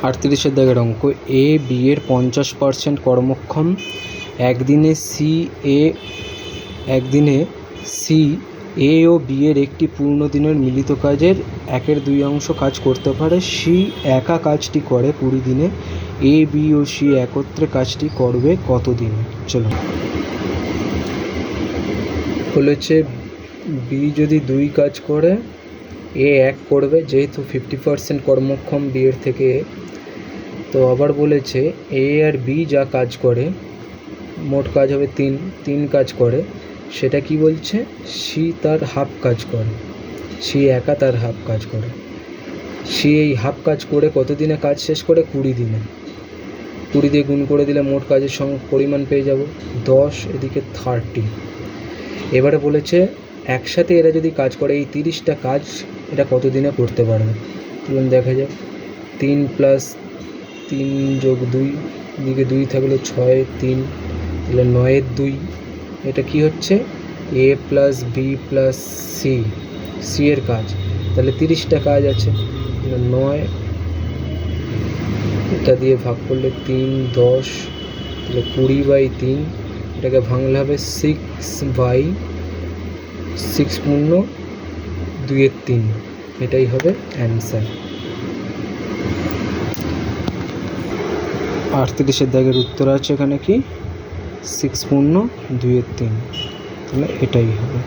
38 দাগের অঙ্ক, A B এর 50% কর্মক্ষম। একদিনে সি এ ও বি এর একটি পূর্ণ দিনের মিলিত কাজের 1/2 কাজ করতে পারে। সি একা কাজটি করে 20 দিনে। এ বি ও সি একত্রে কাজটি করবে কত দিনে? চলো, বলেছে বি যদি 2 কাজ করে, এ 1 করবে, যেহেতু 50% কর্মক্ষম বি এর থেকে। তো আবার বলেছে এ আর বি যা কাজ করে, মোট কাজ হবে 3 কাজ করে, সেটা কি বলছে? সি তার হাফ কাজ করে, সি একা তার হাফ কাজ করে। সি এই হাফ কাজ করে কত দিনে কাজ শেষ করে? 20 দিনে। 20 দিয়ে গুণ করে দিলে মোট কাজের পরিমাণ পেয়ে যাব 10, এদিকে 30। এবারে বলেছে একসাথে এরা যদি কাজ করে, এই 30টা কাজ এটা কত দিনে করতে পারবে? চলুন দেখা যাক। 3 + 3 + 2, এদিকে 2 থাকলো 6, 3, তাহলে 9 + 2। এটা কি হচ্ছে? এ প্লাস বি প্লাস সি এর কাজ। তাহলে 30টা কাজ আছে, 9 এটা দিয়ে ভাগ করলে 3, 10, তাহলে 20/3। এটাকে ভাঙলে হবে 6/6 পূর্ণ 2/3। এটাই হবে অ্যান্সার। 38 দাগের উত্তর আছে এখানে কি 6 পূর্ণ 2/3, তাহলে এটাই হবে।